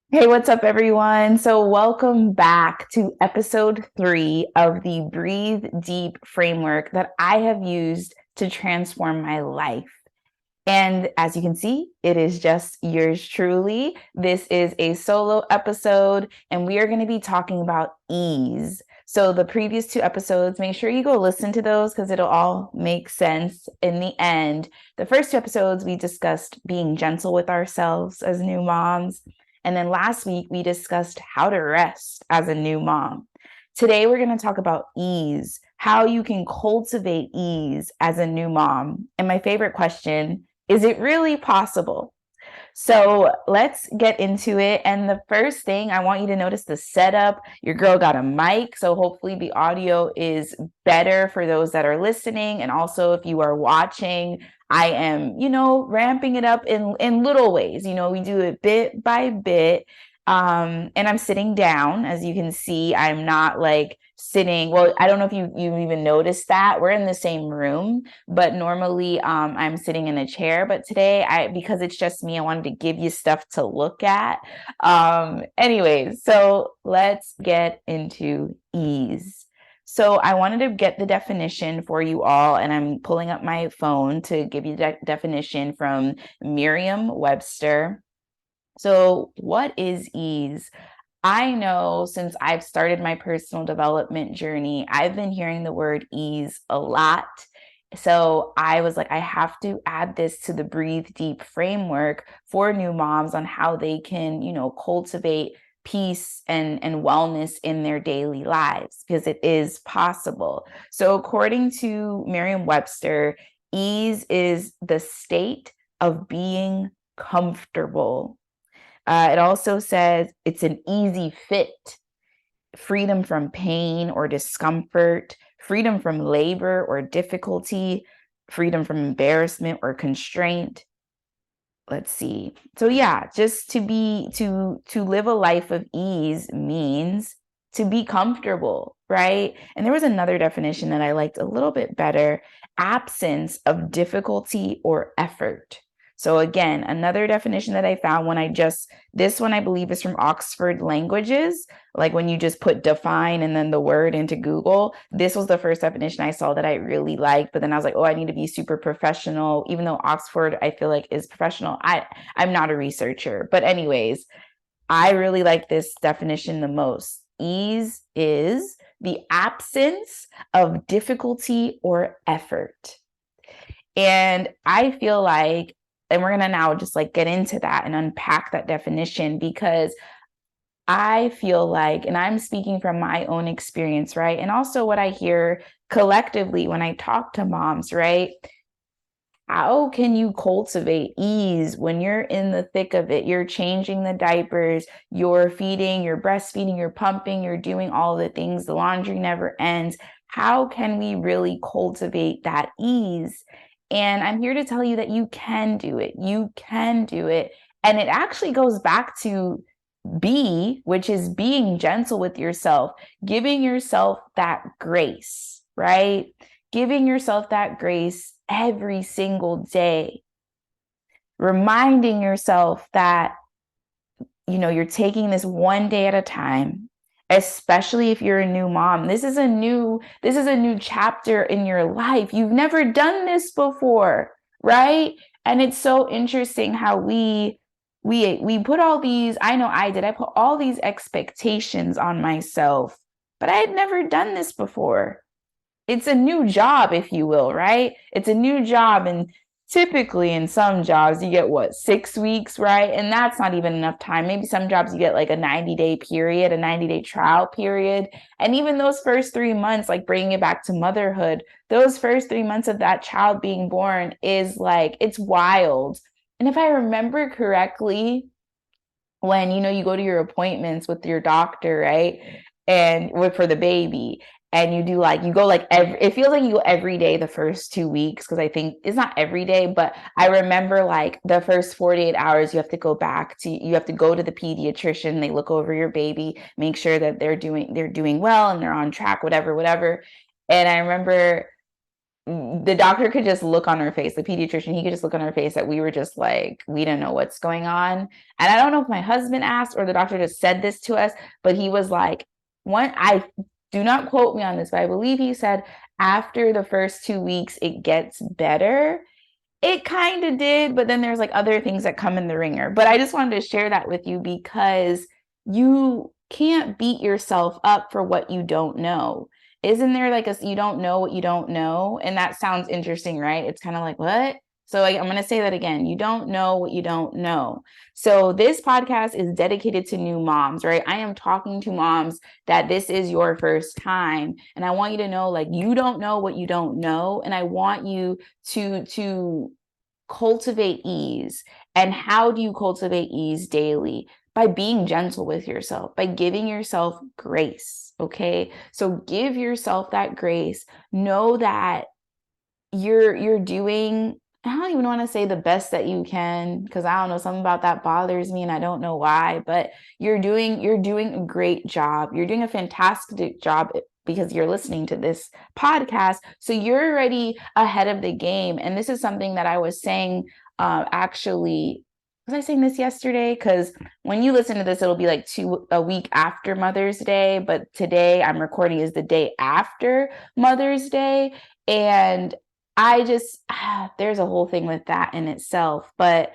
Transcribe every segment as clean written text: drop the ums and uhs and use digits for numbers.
Hey, what's up, everyone? So, welcome back to episode 3 of the Breathe Deep framework that I have used to transform my life. And as you can see, it is just yours truly. This is a solo episode, and we are going to be talking about ease. So, the previous 2 episodes, make sure you go listen to those because it'll all make sense in the end. The first 2 episodes, we discussed being gentle with ourselves as new moms. And then last week, we discussed how to rest as a new mom. Today, we're going to talk about ease, how you can cultivate ease as a new mom. And my favorite question, is it really possible? So let's get into it. And the first thing I want you to notice the setup. Your girl got a mic. So hopefully the audio is better for those that are listening. And also, if you are watching, I am, ramping it up in little ways. We do it bit by bit. And I'm sitting down, as you can see. I'm not like sitting. Well, I don't know if you even noticed that we're in the same room, but normally I'm sitting in a chair. But today, because it's just me, I wanted to give you stuff to look at. Anyways, so let's get into ease. So I wanted to get the definition for you all, and I'm pulling up my phone to give you the definition from Merriam-Webster. So, what is ease? I know since I've started my personal development journey, I've been hearing the word ease a lot. So I was like, I have to add this to the Breathe Deep framework for new moms on how they can, cultivate peace and wellness in their daily lives because it is possible. So according to Merriam-Webster, ease is the state of being comfortable. It also says it's an easy fit, freedom from pain or discomfort, freedom from labor or difficulty, freedom from embarrassment or constraint. Let's see. So yeah, just to live a life of ease means to be comfortable, right? And there was another definition that I liked a little bit better, absence of difficulty or effort. So again, another definition that I found this one I believe is from Oxford Languages, like when you just put define and then the word into Google. This was the first definition I saw that I really liked, but then I was like, oh, I need to be super professional, even though Oxford I feel like is professional. I'm not a researcher, but anyways, I really like this definition the most. Ease is the absence of difficulty or effort. And I feel like, and we're going to now just like get into that and unpack that definition because I feel like, and I'm speaking from my own experience, right? And also what I hear collectively when I talk to moms, right? How can you cultivate ease when you're in the thick of it? You're changing the diapers, you're feeding, you're breastfeeding, you're pumping, you're doing all the things, the laundry never ends. How can we really cultivate that ease? And I'm here to tell you that you can do it. You can do it. And it actually goes back to which is being gentle with yourself, giving yourself that grace, right? Giving yourself that grace every single day, reminding yourself that, you're taking this one day at a time, especially if you're a new mom. This is a new chapter in your life. You've never done this before, right? And it's so interesting how we put all these, I know I put all these expectations on myself, but I had never done this before. It's a new job, if you will, right? It's a new job. And typically in some jobs, you get what, 6 weeks, right? And that's not even enough time. Maybe some jobs you get like a 90-day period, a 90-day trial period. And even those first 3 months, like bringing it back to motherhood, those first 3 months of that child being born is like, it's wild. And if I remember correctly, when you go to your appointments with your doctor, right? And for the baby, and you go like it feels like you go every day the first 2 weeks, because I think it's not every day, but I remember like the first 48 hours you have to go to the pediatrician. They look over your baby, make sure that they're doing well and they're on track, whatever. And I remember the doctor could just look on her face, the pediatrician, he could just look on her face that we were just like, we didn't know what's going on. And I don't know if my husband asked or the doctor just said this to us, but he was like, I do not quote me on this, but I believe he said after the first 2 weeks, it gets better. It kind of did, but then there's like other things that come in the ringer. But I just wanted to share that with you because you can't beat yourself up for what you don't know. Isn't there like you don't know what you don't know? And that sounds interesting, right? It's kind of like, what? So I'm going to say that again. You don't know what you don't know. So this podcast is dedicated to new moms, right? I am talking to moms that this is your first time. And I want you to know, like, you don't know what you don't know. And I want you to cultivate ease. And how do you cultivate ease daily? By being gentle with yourself, by giving yourself grace. Okay. So give yourself that grace. Know that you're doing, I don't even want to say the best that you can, because I don't know, something about that bothers me and I don't know why, but you're doing a great job. You're doing a fantastic job because you're listening to this podcast. So you're already ahead of the game. And this is something that I was saying, actually, was I saying this yesterday? Because when you listen to this, it'll be like a week after Mother's Day. But today I'm recording is the day after Mother's Day. And I just, there's a whole thing with that in itself. But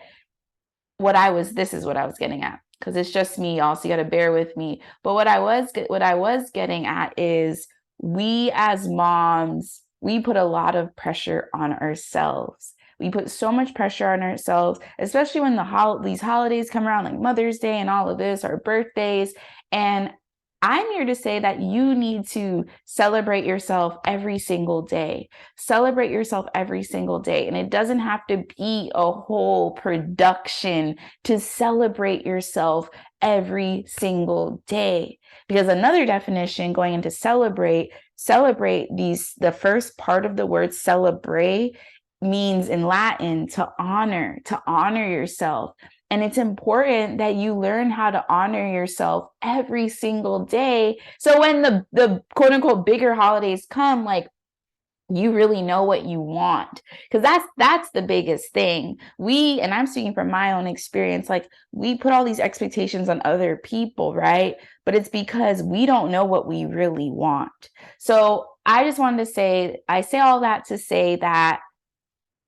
this is what I was getting at, because it's just me, y'all. So you got to bear with me. But what I was getting at is we as moms, we put a lot of pressure on ourselves. We put so much pressure on ourselves, especially when these holidays come around, like Mother's Day and all of this, our birthdays. And I'm here to say that you need to celebrate yourself every single day. Celebrate yourself every single day. And it doesn't have to be a whole production to celebrate yourself every single day. Because another definition going into celebrate the first part of the word celebrate means in Latin to honor yourself. And it's important that you learn how to honor yourself every single day. So when the quote unquote bigger holidays come, like, you really know what you want, because that's the biggest thing. And I'm speaking from my own experience, like, we put all these expectations on other people, right? But it's because we don't know what we really want. So I just wanted to say, I say all that to say that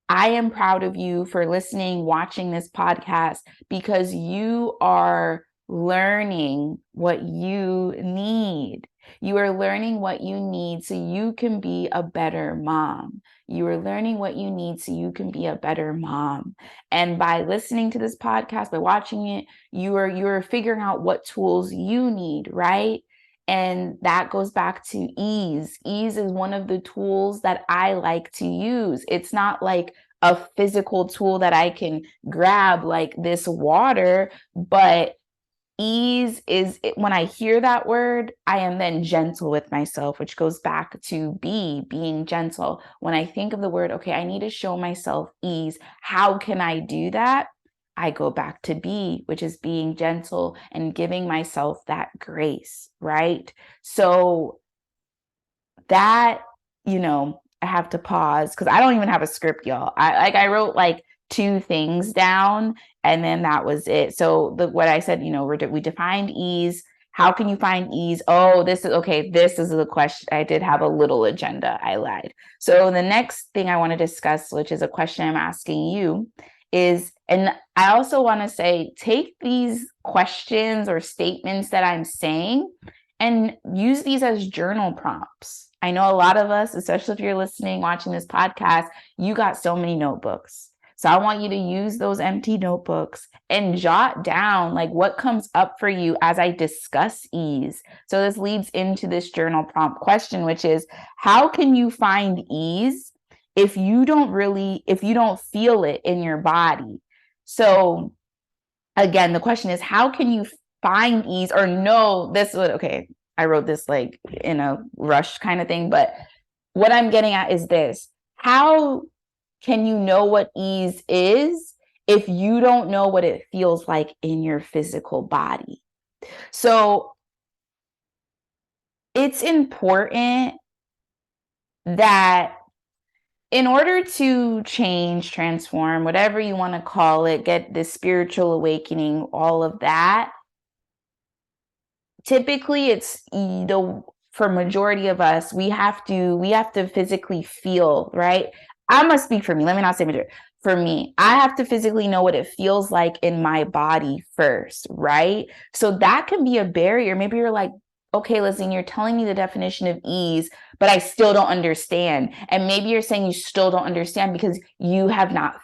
I am proud of you for listening, watching this podcast, because you are learning what you need. You are learning what you need so you can be a better mom. You are learning what you need so you can be a better mom. And by listening to this podcast, by watching it, you're figuring out what tools you need, right? And that goes back to ease. Ease is one of the tools that I like to use. It's not like a physical tool that I can grab, like this water, but ease is, when I hear that word, I am then gentle with myself, which goes back to being gentle. When I think of the word, okay, I need to show myself ease. How can I do that? I go back to which is being gentle and giving myself that grace, right? So that, I have to pause because I don't even have a script, y'all. I wrote like 2 things down and then that was it. So what I said, we defined ease. How can you find ease? Oh, this is okay. This is the question. I did have a little agenda. I lied. So the next thing I want to discuss, which is a question I'm asking you, is, and I also want to say, take these questions or statements that I'm saying and use these as journal prompts. I know a lot of us, especially if you're listening, watching this podcast, you got so many notebooks. So I want you to use those empty notebooks and jot down like what comes up for you as I discuss ease. So this leads into this journal prompt question, which is, how can you find ease if you don't feel it in your body? So again, the question is, how can you find ease or know this? Okay, I wrote this like in a rush kind of thing, but what I'm getting at is this: how can you know what ease is if you don't know what it feels like in your physical body? So it's important that in order to change, transform, whatever you want to call it, get this spiritual awakening, all of that, typically it's the for majority of us, we have to physically feel, right? I must speak for me. Let me not say majority. For me, I have to physically know what it feels like in my body first, right? So that can be a barrier. Maybe you're like, okay, listen, you're telling me the definition of ease, but I still don't understand. And maybe you're saying you still don't understand because you have not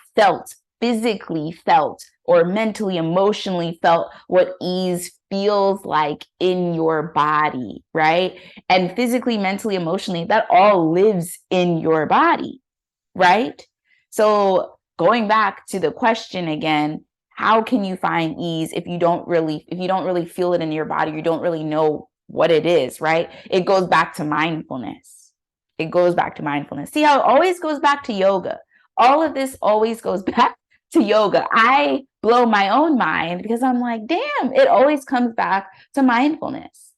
physically felt, or mentally, emotionally felt what ease feels like in your body, right? And physically, mentally, emotionally, that all lives in your body, right? So going back to the question again, how can you find ease if you don't really feel it in your body, you don't really know what it is, right? It goes back to mindfulness. It goes back to mindfulness. See how it always goes back to yoga. All of this always goes back to yoga. I blow my own mind because I'm like, damn, it always comes back to mindfulness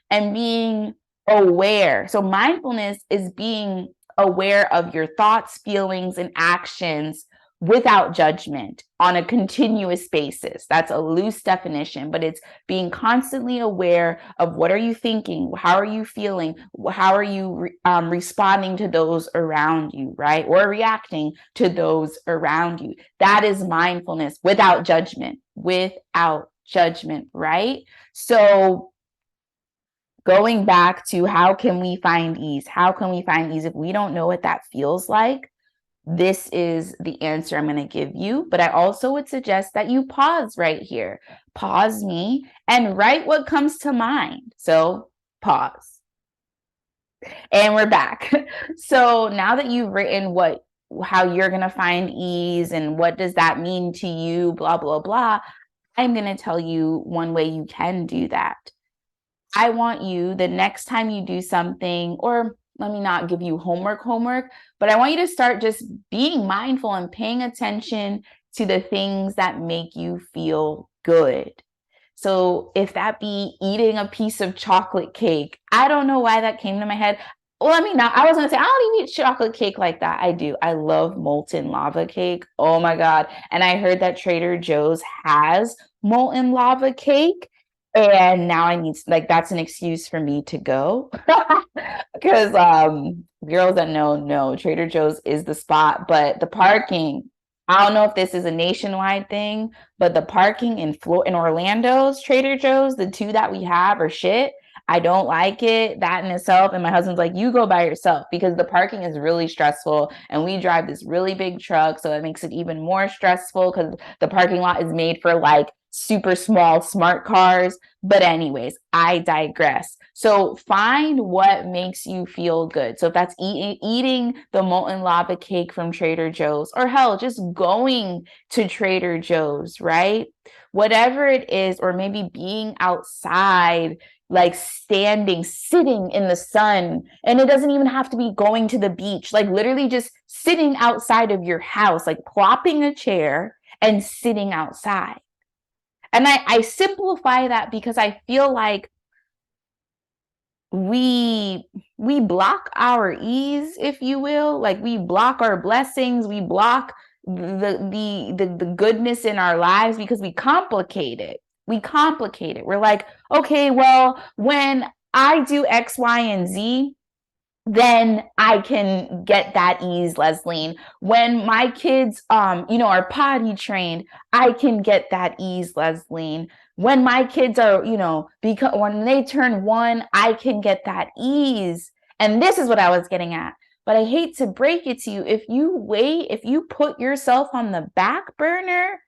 and being aware. So mindfulness is being aware of your thoughts, feelings, and actions without judgment on a continuous basis. That's a loose definition, but it's being constantly aware of what are you thinking, how are you feeling, how are you responding to those around you, right? Or reacting to those around you. That is mindfulness without judgment, right? So going back to how can we find ease? How can we find ease if we don't know what that feels like? This is the answer I'm going to give you. But I also would suggest that you pause right here. Pause me and write what comes to mind. So pause. And we're back. So now that you've written how you're going to find ease and what does that mean to you, blah, blah, blah, I'm going to tell you one way you can do that. I want you, the next time you do something, or let me not give you homework, but I want you to start just being mindful and paying attention to the things that make you feel good. So if that be eating a piece of chocolate cake, I don't know why that came to my head. Well, I mean, I was going to say, I don't even eat chocolate cake like that. I do. I love molten lava cake. Oh my God. And I heard that Trader Joe's has molten lava cake. And now I need, like, that's an excuse for me to go. Because girls that know, Trader Joe's is the spot. But the parking, I don't know if this is a nationwide thing, but the parking in Orlando's Trader Joe's, the two that we have, are shit. I don't like it, that in itself. And my husband's like, you go by yourself, because the parking is really stressful. And we drive this really big truck. So it makes it even more stressful because the parking lot is made for like super small smart cars. But anyways, I digress. So find what makes you feel good. So if that's eating the molten lava cake from Trader Joe's, or hell, just going to Trader Joe's, right? Whatever it is, or maybe being outside, like sitting in the sun. And it doesn't even have to be going to the beach, like literally just sitting outside of your house, like plopping a chair and sitting outside. And I simplify that because I feel like we block our ease, if you will. Like we block our blessings, we block the goodness in our lives because we complicate it. We're like, okay, well, when I do X, Y, and Z, then I can get that ease, Lesline. When my kids, are potty trained, I can get that ease, Lesline. When my kids are, because when they turn 1, I can get that ease. And this is what I was getting at. But I hate to break it to you. If you put yourself on the back burner,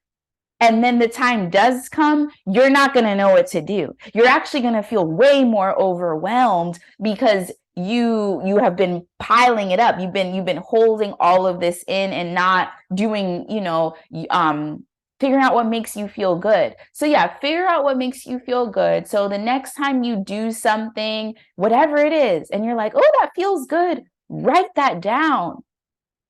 and then the time does come, you're not going to know what to do. You're actually going to feel way more overwhelmed because you have been piling it up. You've been holding all of this in and not doing, figuring out what makes you feel good. So yeah, figure out what makes you feel good. So the next time you do something, whatever it is, and you're like, oh, that feels good, write that down.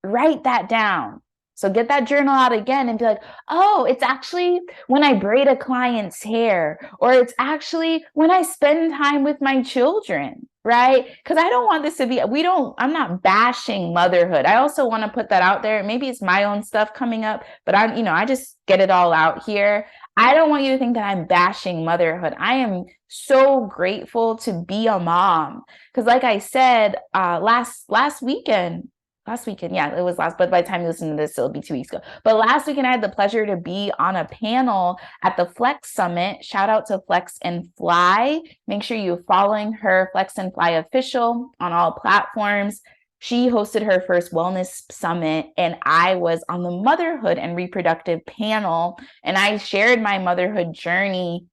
Write that down. So get that journal out again and be like, oh, it's actually when I braid a client's hair, or it's actually when I spend time with my children. right? Because I don't want this to be, I'm not bashing motherhood. I also want to put that out there. Maybe it's my own stuff coming up, but I just get it all out here. I don't want you to think that I'm bashing motherhood. I am so grateful to be a mom. Because like I said, last weekend, yeah, it was last, but by the time you listen to this, it'll be 2 weeks ago. But last weekend, I had the pleasure to be on a panel at the Flex Summit. Shout out to Flex and Fly. Make sure you're following her, Flex and Fly Official, on all platforms. She hosted her first wellness summit, and I was on the motherhood and reproductive panel, and I shared my motherhood journey.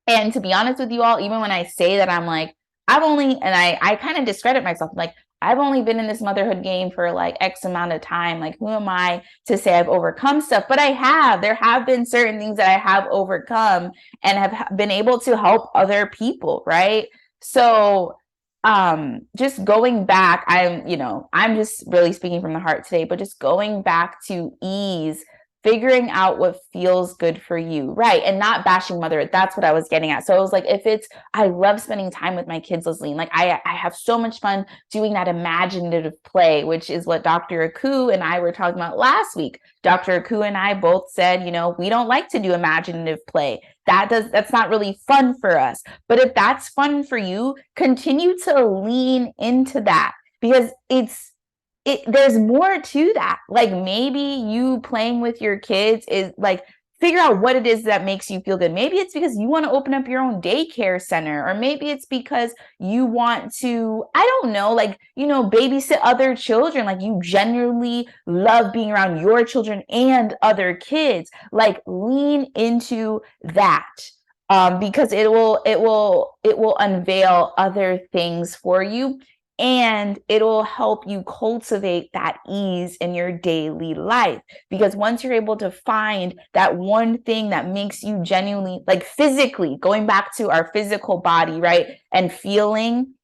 And to be honest with you all, even when I say that, I'm like, I kind of discredit myself. Like, I've only been in this motherhood game for like X amount of time. Like, who am I to say I've overcome stuff? But there have been certain things that I have overcome and have been able to help other people. Right. So, just going back, I'm just really speaking from the heart today, but just going back to ease, figuring out what feels good for you, right? And not bashing motherhood. That's what I was getting at. So it was like, I love spending time with my kids, Lesline. Like I have so much fun doing that imaginative play, which is what Dr. Aku and I were talking about last week. Dr. Aku and I both said, we don't like to do imaginative play. That's not really fun for us. But if that's fun for you, continue to lean into that, because there's more to that. Like maybe you playing with your kids is like, figure out what it is that makes you feel good. Maybe it's because you want to open up your own daycare center, or maybe it's because you want to, I don't know, like, babysit other children. Like you genuinely love being around your children and other kids. Like lean into that. Because it will unveil other things for you, and it'll help you cultivate that ease in your daily life. Because once you're able to find that one thing that makes you genuinely, like physically, going back to our physical body, right, and feeling,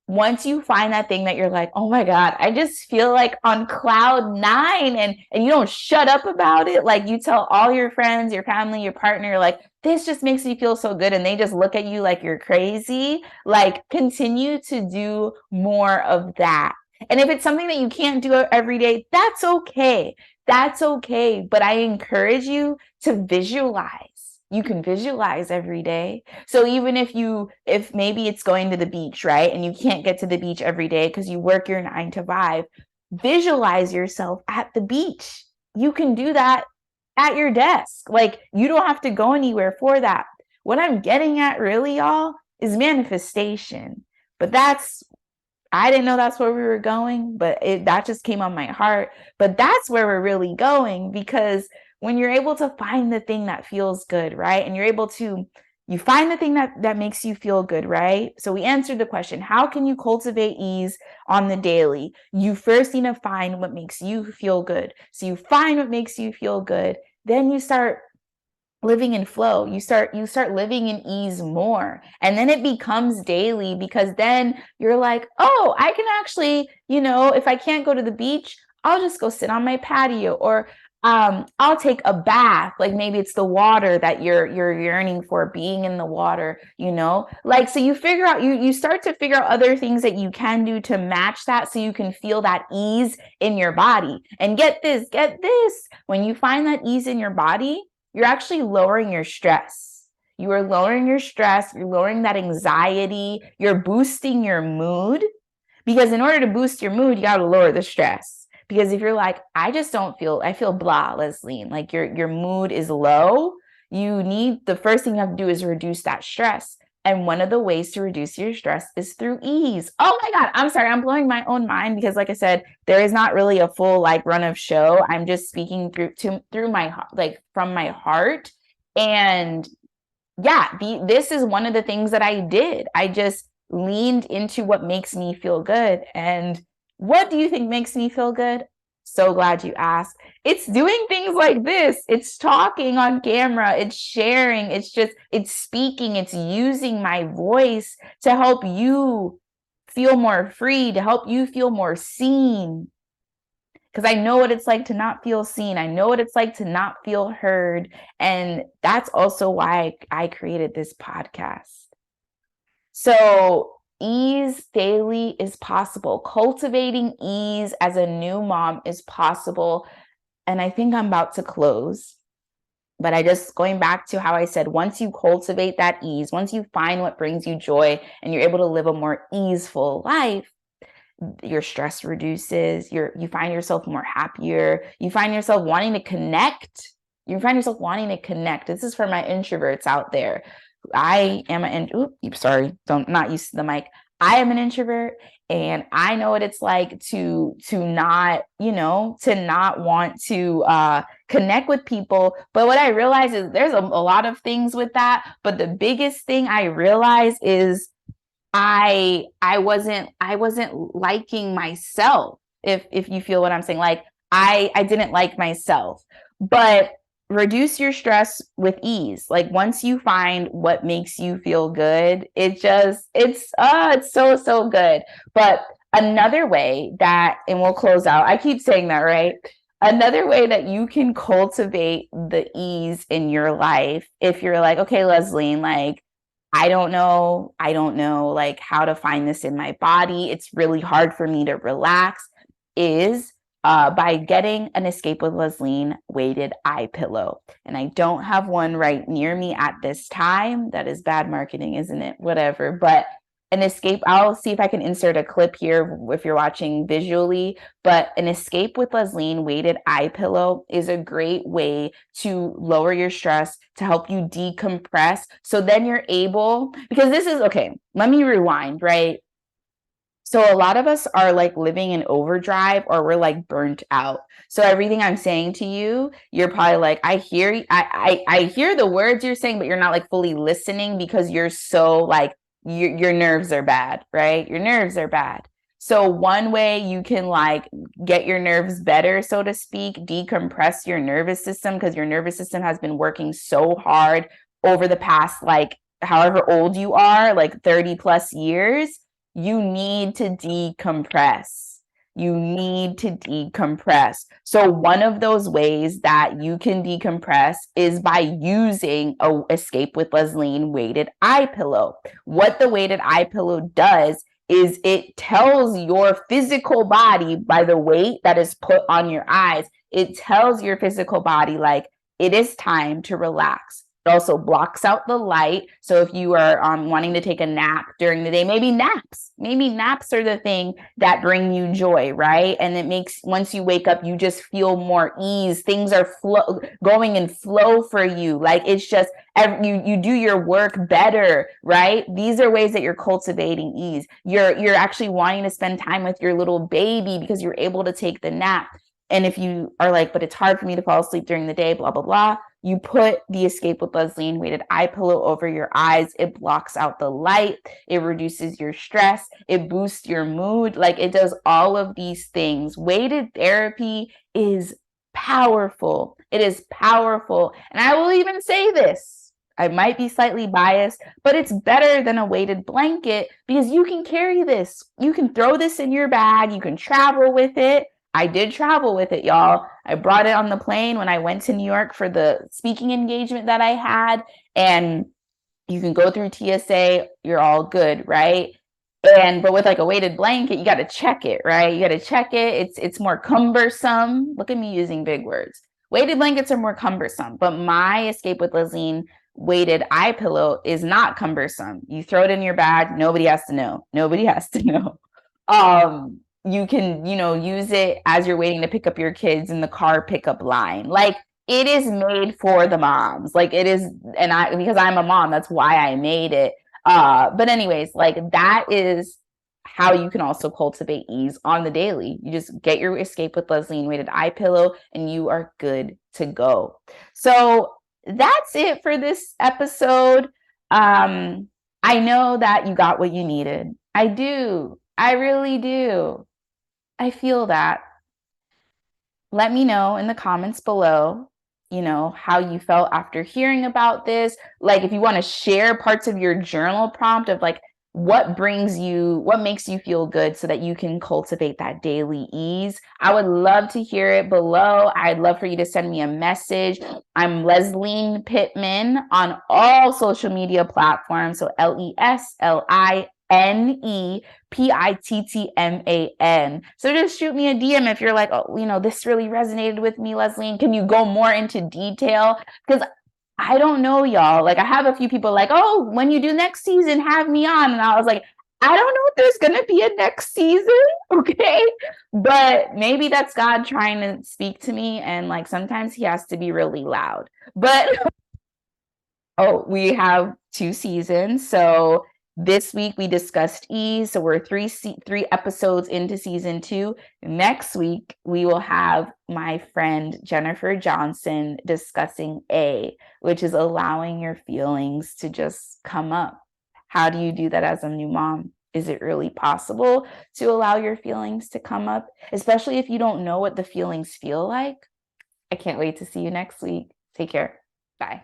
once you find that thing that you're like, oh my God, I just feel like on cloud nine, and you don't shut up about it. Like you tell all your friends, your family, your partner, like, this just makes me feel so good. And they just look at you like you're crazy. Like continue to do more of that. And if it's something that you can't do every day, that's okay. That's okay. But I encourage you to visualize. You can visualize every day. So even if maybe it's going to the beach, right? And you can't get to the beach every day because you work your 9 to 5, visualize yourself at the beach. You can do that at your desk. Like you don't have to go anywhere for that. What I'm getting at really, y'all, is manifestation. But I didn't know that's where we were going, but that just came on my heart. But that's where we're really going, because when you're able to find the thing that feels good, right? And you find the thing that makes you feel good, right? So we answered the question, how can you cultivate ease on the daily? You first need to find what makes you feel good. So you find what makes you feel good. Then you start living in flow. You start living in ease more. And then it becomes daily, because then you're like, oh, I can actually, if I can't go to the beach, I'll just go sit on my patio, or I'll take a bath. Like maybe it's the water that you're yearning for, being in the water, like, so you figure out, you start to figure out other things that you can do to match that, so you can feel that ease in your body. And get this, when you find that ease in your body, you're actually lowering your stress. You are lowering your stress. You're lowering that anxiety. You're boosting your mood, because in order to boost your mood, you got to lower the stress. Because if you're like, I feel blah, Lesline, like your mood is low, the first thing you have to do is reduce that stress. And one of the ways to reduce your stress is through ease. Oh my God, I'm sorry, I'm blowing my own mind, because like I said, there is not really a full run of show. I'm just speaking through my, from my heart. And yeah, this is one of the things that I did. I just leaned into what makes me feel good. And what do you think makes me feel good? So glad you asked. It's doing things like this. It's talking on camera. It's sharing. It's speaking. It's using my voice to help you feel more free, to help you feel more seen. Because I know what it's like to not feel seen. I know what it's like to not feel heard. And that's also why I created this podcast. So Ease daily is possible. Cultivating ease as a new mom is possible. And I think I'm about to close. But I just going back to how I said, once you cultivate that ease, once you find what brings you joy and you're able to live a more easeful life, your stress reduces, you find yourself more happier, you find yourself wanting to connect. This is for my introverts out there. I am sorry, don't not used to the mic. I am an introvert, and I know what it's like to not, to not want to connect with people. But what I realize is there's a lot of things with that. But the biggest thing I realize is I wasn't liking myself. If you feel what I'm saying, like I didn't like myself. But reduce your stress with ease. Like once you find what makes you feel good, it's so good. But another way that, and we'll close out, I keep saying that, right? Another way that you can cultivate the ease in your life, if you're like, okay, Lesline, like I don't know like how to find this in my body. It's really hard for me to relax, is by getting an Escape with Lesline weighted eye pillow. And I don't have one right near me at this time. That is bad marketing, isn't it? Whatever. But an Escape, I'll see if I can insert a clip here if you're watching visually, but an Escape with Lesline weighted eye pillow is a great way to lower your stress, to help you decompress. So then you're able, because this is, okay, let me rewind, right? So a lot of us are like living in overdrive, or we're like burnt out. So everything I'm saying to you, you're probably like, I hear the words you're saying, but you're not like fully listening because you're so like your nerves are bad, right? Your nerves are bad. So one way you can like get your nerves better, so to speak, decompress your nervous system, because your nervous system has been working so hard over the past, like however old you are, like 30 plus years. You need to decompress. You need to decompress. So one of those ways that you can decompress is by using a Escape with Lesline weighted eye pillow. What the weighted eye pillow does is it tells your physical body, by the weight that is put on your eyes, it tells your physical body like it is time to relax. It also blocks out the light. So if you are wanting to take a nap during the day, maybe naps are the thing that bring you joy, right? And it makes, once you wake up, you just feel more ease. Things are going in flow for you. Like it's just, you do your work better, right? These are ways that you're cultivating ease. You're actually wanting to spend time with your little baby because you're able to take the nap. And if you are like, but it's hard for me to fall asleep during the day, blah, blah, blah, you put the Escape with Lesline weighted eye pillow over your eyes. It blocks out the light. It reduces your stress. It boosts your mood. Like it does all of these things. Weighted therapy is powerful. It is powerful. And I will even say this. I might be slightly biased, but it's better than a weighted blanket because you can carry this. You can throw this in your bag. You can travel with it. I did travel with it, y'all. I brought it on the plane when I went to New York for the speaking engagement that I had. And you can go through TSA, you're all good, right? But with like a weighted blanket, you got to check it, right? You got to check it. It's more cumbersome. Look at me using big words. Weighted blankets are more cumbersome, but my Escape with Lesline weighted eye pillow is not cumbersome. You throw it in your bag, nobody has to know. Nobody has to know. You can, use it as you're waiting to pick up your kids in the car pickup line. Like it is made for the moms. Like it is, and because I'm a mom, that's why I made it. But anyways, like that is how you can also cultivate ease on the daily. You just get your Escape with Lesline weighted eye pillow and you are good to go. So that's it for this episode. I know that you got what you needed. I do. I really do. I feel that. Let me know in the comments below, how you felt after hearing about this. Like if you want to share parts of your journal prompt of like what makes you feel good so that you can cultivate that daily ease. I would love to hear it below. I'd love for you to send me a message. I'm Lesline Pittman on all social media platforms. So Lesline Pittman. So just shoot me a DM if you're like, oh, this really resonated with me, Leslie. Can you go more into detail? Because I don't know, y'all. Like, I have a few people like, oh, when you do next season, have me on. And I was like, I don't know if there's going to be a next season. Okay. But maybe that's God trying to speak to me. And like, sometimes he has to be really loud. But oh, we have 2 seasons. So this week we discussed E. So we're three episodes into season 2. Next week we will have my friend Jennifer Johnson discussing A, which is allowing your feelings to just come up. How do you do that as a new mom? Is it really possible to allow your feelings to come up, especially if you don't know what the feelings feel like? I can't wait to see you next week. Take care. Bye.